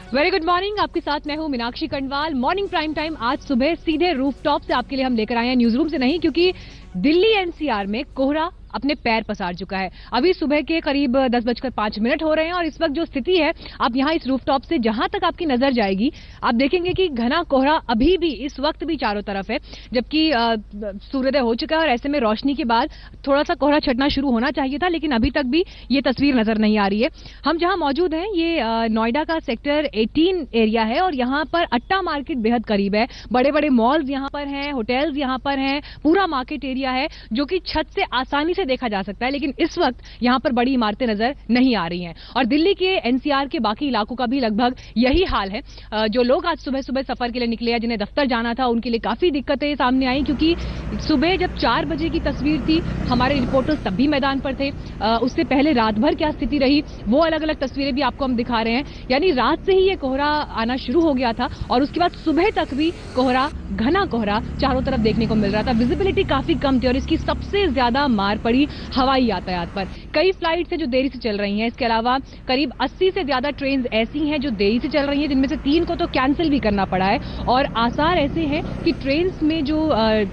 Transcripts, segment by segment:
Very good morning. आपके साथ मैं हूं Meenakshi Kandwal. Morning prime time आज सुबह सीधे रूफटॉप से आपके लिए हम लेकर आए हैं, न्यूज रूम से नहीं, क्योंकि दिल्ली एनसीआर में कोहरा अपने पैर पसार चुका है। अभी सुबह के करीब 10:05 हो रहे हैं और इस वक्त जो स्थिति है, आप यहां इस रूफटॉप से जहां तक आपकी नजर जाएगी आप देखेंगे कि घना कोहरा अभी भी इस वक्त भी चारों तरफ है, जबकि सूर्योदय हो चुका है और ऐसे में रोशनी के बाद थोड़ा सा कोहरा छटना शुरू होना चाहिए था, लेकिन अभी तक भी ये तस्वीर नजर नहीं आ रही है। हम जहां मौजूद हैं ये नोएडा का सेक्टर 18 एरिया है और यहाँ पर अट्टा मार्केट बेहद करीब है। बड़े बड़े मॉल्स यहाँ पर हैं, होटल्स यहाँ पर हैं, पूरा मार्केट एरिया है जो कि छत से आसानी से देखा जा सकता है, लेकिन इस वक्त यहाँ पर बड़ी इमारतें नजर नहीं आ रही हैं। और दिल्ली के एनसीआर के बाकी इलाकों का भी लगभग यही हाल है। जो लोग आज सुबह सुबह सफर के लिए निकले हैं, जिन्हें दफ्तर जाना था, उनके लिए काफी दिक्कतें सामने आई, क्योंकि सुबह जब 4 बजे की तस्वीर थी, हमारे रिपोर्टर्स तब भी मैदान पर थे। उससे पहले रात भर क्या स्थिति रही वो अलग अलग तस्वीरें भी आपको हम दिखा रहे हैं। यानी रात से ही ये कोहरा आना शुरू हो गया था और उसके बाद सुबह तक भी कोहरा, घना कोहरा चारों तरफ देखने को मिल रहा था। विजिबिलिटी काफी कम थी और इसकी सबसे ज्यादा मार पड़ी हवाई यातायात पर। कई फ्लाइट्स हैं जो देरी से चल रही हैं। इसके अलावा करीब 80 से ज्यादा ट्रेन ऐसी हैं जो देरी से चल रही हैं, जिनमें से 3 को तो कैंसिल भी करना पड़ा है और आसार ऐसे हैं कि ट्रेन में जो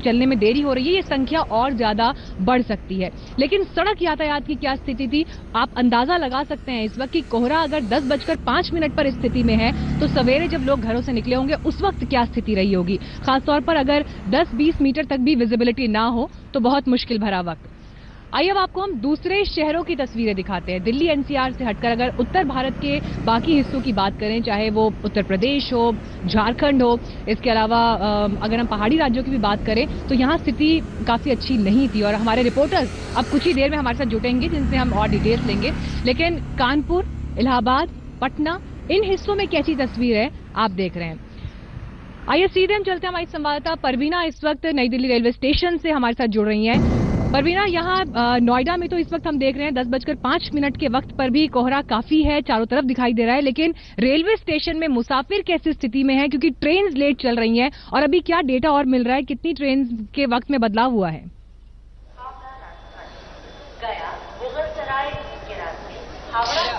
चलने में देरी हो रही है, ये संख्या और ज्यादा बढ़ सकती है। लेकिन सड़क यातायात की क्या स्थिति थी आप अंदाजा लगा सकते हैं इस वक्त कि कोहरा अगर 10:05 पर इस स्थिति में है तो सवेरे जब लोग घरों से निकले होंगे उस वक्त क्या स्थिति रही होगी। खासतौर पर अगर 10-20 मीटर तक भी विजिबिलिटी ना हो तो बहुत मुश्किल भरा वक्त। आइए अब आपको हम दूसरे शहरों की तस्वीरें दिखाते हैं। दिल्ली एनसीआर से हटकर अगर उत्तर भारत के बाकी हिस्सों की बात करें, चाहे वो उत्तर प्रदेश हो, झारखंड हो, इसके अलावा अगर हम पहाड़ी राज्यों की भी बात करें तो यहाँ स्थिति काफी अच्छी नहीं थी और हमारे रिपोर्टर्स अब कुछ ही देर में हमारे साथ जुटेंगे जिनसे हम और डिटेल्स लेंगे। लेकिन कानपुर, इलाहाबाद, पटना, इन हिस्सों में कैसी तस्वीर है आप देख रहे हैं। आइए सीधे हम चलते हैं। हमारी संवाददाता परवीना इस वक्त नई दिल्ली रेलवे स्टेशन से हमारे साथ जुड़ रही हैं। परवीना, यहाँ नोएडा में तो इस वक्त हम देख रहे हैं 10:05 के वक्त पर भी कोहरा काफी है, चारों तरफ दिखाई दे रहा है, लेकिन रेलवे स्टेशन में मुसाफिर कैसी स्थिति में है, क्योंकि ट्रेन लेट चल रही हैं और अभी क्या डेटा और मिल रहा है, कितनी ट्रेन के वक्त में बदलाव हुआ है?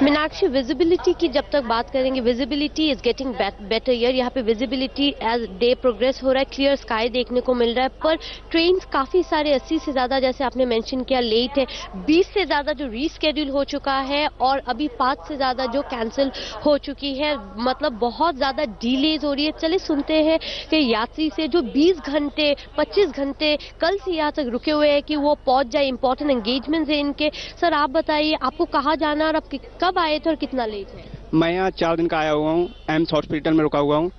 मीनाक्षी, विजिबिलिटी की जब तक बात करेंगे, visibility is getting better year. यहाँ पे विजिबिलिटी एज डे प्रोग्रेस हो रहा है, क्लियर स्काई देखने को मिल रहा है, पर ट्रेन काफी सारे 80 से ज्यादा, जैसे आपने मेंशन किया, लेट है। 20 से ज्यादा जो रीस्केड्यूल हो चुका है और अभी 5 से ज्यादा जो कैंसिल हो चुकी है। मतलब बहुत ज्यादा डिलेज हो रही है। चलिए सुनते हैं कि यात्री से जो 20 घंटे 25 घंटे कल से यहाँ तक रुके हुए हैं कि वो पहुंच जाए, इंपॉर्टेंट एंगेजमेंट है इनके। सर आप बताइए, आपको कहाँ जाना और आप कब आए थे और कितना लेट है? मैं यहाँ 4 दिन का आया हुआ हूँ, एम्स हॉस्पिटल में रुका हुआ हूँ।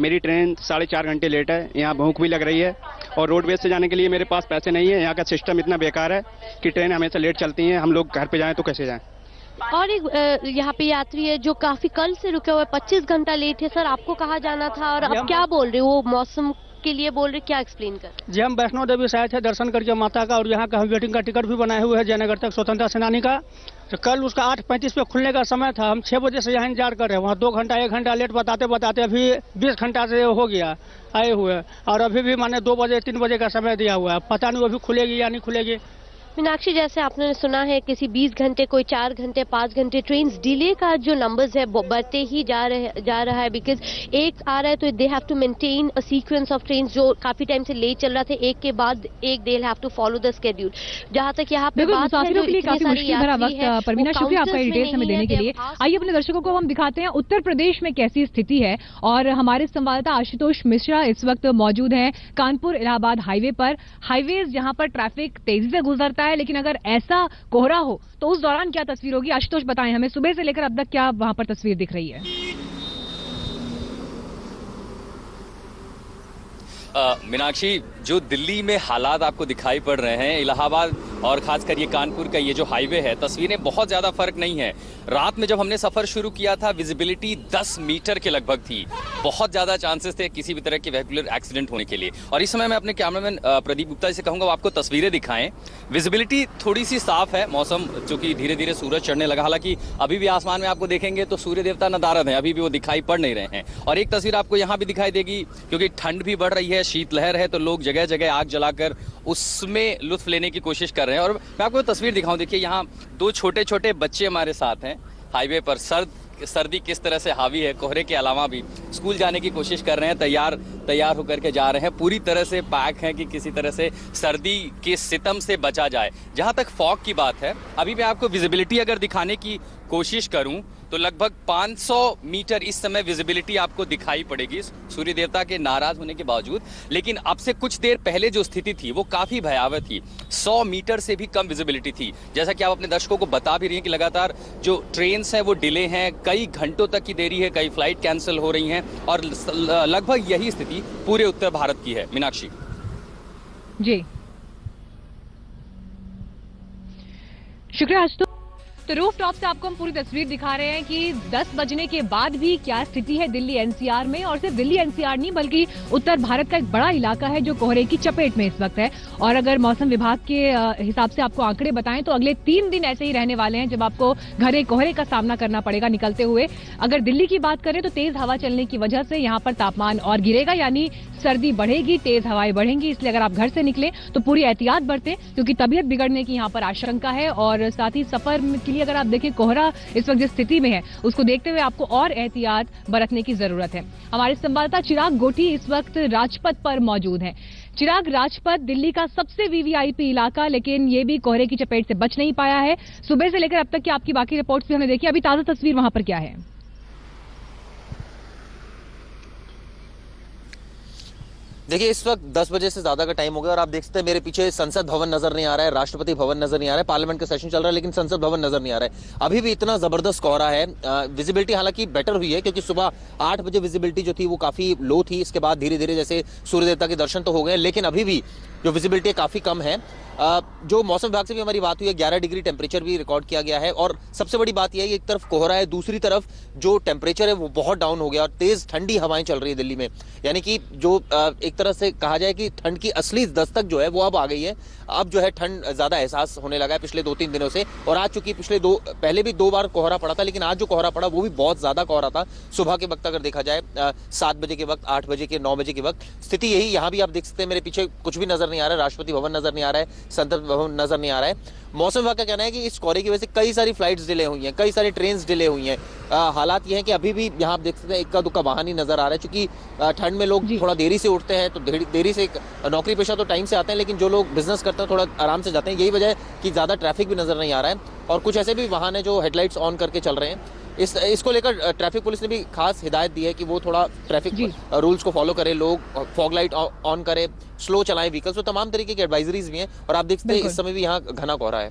मेरी ट्रेन 4.5 घंटे लेट है। यहाँ भूख भी लग रही है और रोडवेज से जाने के लिए मेरे पास पैसे नहीं है। यहाँ का सिस्टम इतना बेकार है कि ट्रेन हमेशा लेट चलती हैं। हम लोग घर पे जाएं तो कैसे जाएं? और एक यहाँ पे यात्री है जो काफी कल से रुके हुए, 25 घंटा लेट है। सर आपको कहाँ जाना था और आप क्या बोल रहे हो? मौसम के लिए बोल रहे, क्या एक्सप्लेन कर? जी, हम वैष्णो देवी से आए थे दर्शन करके माता का, और यहाँ का हम वेटिंग का टिकट भी बनाए हुए हैं जयनगर तक स्वतंत्रता सेनानी का। तो कल उसका 8:35 पे खुलने का समय था। हम 6 बजे से यहाँ इंतजार कर रहे हैं। वहाँ 2 घंटा 1 घंटा लेट बताते बताते अभी 20 घंटा से हो गया आए हुए, और अभी भी माने 2 बजे 3 बजे का समय दिया हुआ है। पता नहीं अभी खुलेगी या नहीं खुलेगी। मीनाक्षी, जैसे आपने सुना है किसी 20 घंटे, कोई 4 घंटे 5 घंटे, ट्रेन डिले का जो नंबर्स है बढ़ते ही जा रहा है। बिकॉज एक आ रहा है तो they have to maintain a sequence of train जो काफी टाइम से लेट चल रहा था, एक के बाद एक they have to follow the schedule. जहां तक यहाँ पे बात है, मुसाफिरों के लिए काफी मुश्किल भरा वक्त। परवीना, शुक्रिया आपका डिटेल्स हमें देने के लिए। आइए अपने दर्शकों को हम दिखाते हैं उत्तर प्रदेश में कैसी स्थिति है और हमारे संवाददाता आशुतोष मिश्रा इस वक्त मौजूद हैं कानपुर इलाहाबाद हाईवे पर। हाईवे जहां पर ट्रैफिक तेजी से गुजरता है, लेकिन अगर ऐसा कोहरा हो तो उस दौरान क्या तस्वीर होगी? आशुतोष बताएं हमें, सुबह से लेकर अब तक क्या वहां पर तस्वीर दिख रही है? मीनाक्षी, जो दिल्ली में हालात आपको दिखाई पड़ रहे हैं, इलाहाबाद और खासकर ये कानपुर का ये जो हाईवे है, तस्वीरें बहुत ज़्यादा फर्क नहीं है। रात में जब हमने सफ़र शुरू किया था विजिबिलिटी 10 मीटर के लगभग थी। बहुत ज़्यादा चांसेस थे किसी भी तरह के वेहिकुलर एक्सीडेंट होने के लिए। और इस समय मैं अपने कैमरामैन प्रदीप गुप्ता जी से कहूँगा वो आपको तस्वीरें दिखाएं। विजिबिलिटी थोड़ी सी साफ है, मौसम चूँकि धीरे धीरे सूरज चढ़ने लगा, हालांकि अभी भी आसमान में आपको देखेंगे तो सूर्य देवता नदारद हैं, अभी भी वो दिखाई पड़ नहीं रहे हैं। और एक तस्वीर आपको यहाँ भी दिखाई देगी, क्योंकि ठंड भी बढ़ रही है, शीतलहर है, तो लोग जगह जगह आग जलाकर उसमें लुत्फ लेने की कोशिश कर रहे हैं। और मैं आपको तस्वीर दिखाऊं, देखिए यहाँ 2 छोटे छोटे बच्चे हमारे साथ हैं हाईवे पर। सर्द सर्दी किस तरह से हावी है, कोहरे के अलावा भी स्कूल जाने की कोशिश कर रहे हैं, तैयार होकर के जा रहे हैं, पूरी तरह से पैक हैं कि किसी तरह से सर्दी के सितम से बचा जाए। जहां तक फॉग की बात है, अभी मैं आपको विजिबिलिटी अगर दिखाने की कोशिश करूं तो लगभग 500 मीटर इस समय विजिबिलिटी आपको दिखाई पड़ेगी सूर्य देवता के नाराज होने के बावजूद। लेकिन अब से कुछ देर पहले जो स्थिति थी वो काफी भयावह थी, 100 मीटर से भी कम विजिबिलिटी थी। जैसा कि आप अपने दर्शकों को बता भी रही हैं कि लगातार जो ट्रेन्स हैं वो डिले हैं, कई घंटों तक की देरी है, कई फ्लाइट कैंसिल हो रही हैं और लगभग यही स्थिति पूरे उत्तर भारत की है। मीनाक्षी जी, शुक्रिया। आज तो रूफ टॉप से आपको हम पूरी तस्वीर दिखा रहे हैं कि 10 बजने के बाद भी क्या स्थिति है दिल्ली एनसीआर में। और सिर्फ दिल्ली एनसीआर नहीं बल्कि उत्तर भारत का एक बड़ा इलाका है जो कोहरे की चपेट में इस वक्त है। और अगर मौसम विभाग के हिसाब से आपको आंकड़े बताएं तो अगले 3 दिन ऐसे ही रहने वाले हैं जब आपको घने कोहरे का सामना करना पड़ेगा निकलते हुए। अगर दिल्ली की बात करें तो तेज हवा चलने की वजह से यहाँ पर तापमान और गिरेगा, यानी सर्दी बढ़ेगी, तेज हवाएं बढ़ेंगी। इसलिए अगर आप घर से निकलें तो पूरी एहतियात बरतें क्योंकि तबीयत बिगड़ने की यहाँ पर आशंका है। और साथ ही सफर के लिए अगर आप देखें कोहरा इस वक्त जिस स्थिति में है उसको देखते हुए आपको और एहतियात बरतने की जरूरत है। हमारे संवाददाता चिराग गोटी इस वक्त राजपथ पर मौजूद हैं। चिराग, राजपथ दिल्ली का सबसे वीवीआईपी इलाका, लेकिन ये भी कोहरे की चपेट से बच नहीं पाया है। सुबह से लेकर अब तक की आपकी बाकी रिपोर्ट्स भी हमने देखी, अभी ताजा तस्वीर वहां पर क्या है? देखिए, इस वक्त 10 बजे से ज्यादा का टाइम हो गया और आप देख सकते हैं मेरे पीछे संसद भवन नजर नहीं आ रहा है, राष्ट्रपति भवन नजर नहीं आ रहा है, पार्लियामेंट का सेशन चल रहा है लेकिन संसद भवन नजर नहीं आ रहा है। अभी भी इतना जबरदस्त कोहरा है। विजिबिलिटी हालांकि बेटर हुई है क्योंकि सुबह 8 बजे विजिबिलिटी जो थी वो काफी लो थी, इसके बाद धीरे धीरे जैसे सूर्य देवता के दर्शन तो हो गए, लेकिन अभी भी जो विजिबिलिटी काफी कम है। जो मौसम विभाग से भी हमारी बात हुई है, 11 डिग्री टेम्परेचर भी रिकॉर्ड किया गया है। और सबसे बड़ी बात यह है कि एक तरफ कोहरा है, दूसरी तरफ जो टेम्परेचर है वो बहुत डाउन हो गया और तेज ठंडी हवाएं चल रही है दिल्ली में। यानी कि जो एक तरह से कहा जाए कि ठंड की असली दस्तक जो है वो अब आ गई है। अब जो है ठंड ज्यादा एहसास होने लगा है पिछले 2-3 दिनों से। और आज चूंकि पहले भी 2 बार कोहरा पड़ा था, लेकिन आज जो कोहरा पड़ा वो भी बहुत ज्यादा कोहरा था। सुबह के वक्त अगर देखा जाए 7 बजे के वक्त, 8 बजे के, 9 बजे के वक्त स्थिति यही। यहाँ भी आप देख सकते हैं मेरे पीछे कुछ भी नजर नहीं आ रहा है, राष्ट्रपति भवन नजर नहीं आ रहा है, संसद भवन नजर नहीं आ रहा है। मौसम विभाग का कहना है कि इस कोहरे की वजह से कई सारी फ्लाइट्स डिले हुई हैं, कई सारी ट्रेन्स डिले हुई हैं। हालात ये हैं कि अभी भी यहाँ आप देख सकते हैं इक्का दुक्का वाहन ही नजर आ रहा है, क्योंकि ठंड में लोग थोड़ा देरी से उठते हैं तो देरी से, नौकरी पेशा तो टाइम से आते हैं लेकिन जो लोग बिजनेस करते हैं थोड़ा आराम से जाते हैं। यही वजह है कि ज्यादा ट्रैफिक भी नजर नहीं आ रहा है। और कुछ ऐसे भी वाहन है जो हेडलाइट्स ऑन करके चल रहे हैं। इसको लेकर ट्रैफिक पुलिस ने भी खास हिदायत दी है कि वो थोड़ा ट्रैफिक रूल्स को फॉलो करें, लोग फॉग लाइट ऑन करें, स्लो चलाएं व्हीकल्स। तो तमाम तरीके की एडवाइजरीज भी हैं और आप देख सकते हैं इस समय भी यहाँ घना कोहरा है।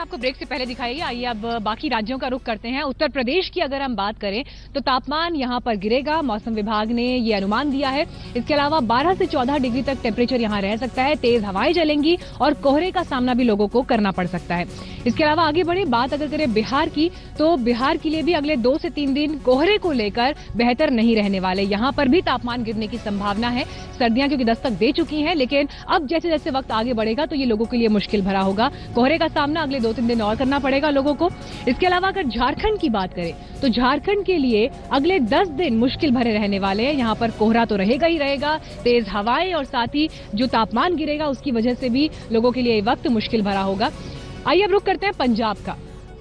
आपको ब्रेक से पहले दिखाइए, आइए अब बाकी राज्यों का रुख करते हैं। उत्तर प्रदेश की अगर हम बात करें तो तापमान यहां पर गिरेगा, मौसम विभाग ने ये अनुमान दिया है। इसके अलावा 12 से 14 डिग्री तक टेम्परेचर यहां रह सकता है, तेज हवाएं चलेंगी और कोहरे का सामना भी लोगों को करना पड़ सकता है। इसके अलावा आगे बढ़े, बात अगर करें बिहार की, तो बिहार के लिए भी अगले 2 से 3 दिन कोहरे को लेकर बेहतर नहीं रहने वाले। यहां पर भी तापमान गिरने की संभावना है। सर्दियां क्योंकि दस्तक दे चुकी हैं, लेकिन अब जैसे जैसे वक्त आगे बढ़ेगा तो ये लोगों के लिए मुश्किल भरा होगा। कोहरे का सामना अगले 2-3 दिन और करना पड़ेगा लोगों को। इसके अलावा अगर झारखंड की बात करें तो झारखंड के लिए अगले 10 दिन मुश्किल भरे रहने वाले हैं। यहां पर कोहरा तो रहेगा ही रहेगा, तेज हवाएं और साथ ही जो तापमान गिरेगा उसकी वजह से भी लोगों के लिए वक्त मुश्किल भरा होगा। आइए अब रुख करते हैं पंजाब का।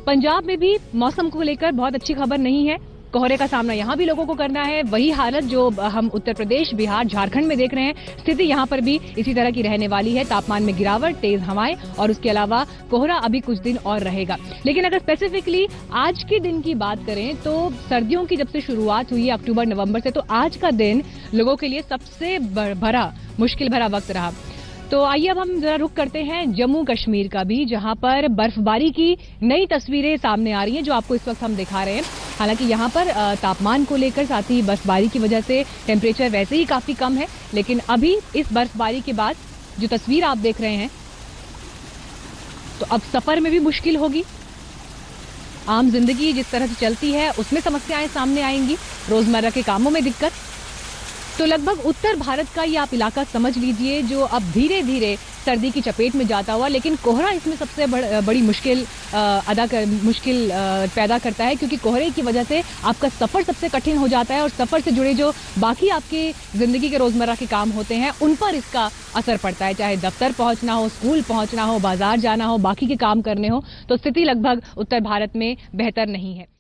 पंजाब में भी मौसम को लेकर बहुत अच्छी खबर नहीं है। कोहरे का सामना यहां भी लोगों को करना है, वही हालत जो हम उत्तर प्रदेश, बिहार, झारखंड में देख रहे हैं। स्थिति यहां पर भी इसी तरह की रहने वाली है। तापमान में गिरावट, तेज हवाएं और उसके अलावा कोहरा अभी कुछ दिन और रहेगा। लेकिन अगर स्पेसिफिकली आज के दिन की बात करें तो सर्दियों की जब से शुरुआत हुई अक्टूबर नवंबर से, तो आज का दिन लोगों के लिए सबसे भरा मुश्किल भरा वक्त रहा। तो आइए अब हम जरा रुख करते हैं जम्मू कश्मीर का भी, जहां पर बर्फबारी की नई तस्वीरें सामने आ रही हैं जो आपको इस वक्त हम दिखा रहे हैं। हालांकि यहां पर तापमान को लेकर साथ ही बर्फबारी की वजह से टेम्परेचर वैसे ही काफी कम है, लेकिन अभी इस बर्फबारी के बाद जो तस्वीर आप देख रहे हैं तो अब सफर में भी मुश्किल होगी। आम जिंदगी जिस तरह से चलती है उसमें समस्याएं सामने आएंगी, रोजमर्रा के कामों में दिक्कत। तो लगभग उत्तर भारत का ये आप इलाका समझ लीजिए जो अब धीरे धीरे सर्दी की चपेट में जाता हुआ, लेकिन कोहरा इसमें सबसे बड़ी मुश्किल पैदा करता है, क्योंकि कोहरे की वजह से आपका सफर सबसे कठिन हो जाता है और सफर से जुड़े जो बाकी आपके जिंदगी के रोजमर्रा के काम होते हैं उन पर इसका असर पड़ता है। चाहे दफ्तर पहुंचना हो, स्कूल पहुंचना हो, बाजार जाना हो, बाकी के काम करने हो, तो स्थिति लगभग उत्तर भारत में बेहतर नहीं है।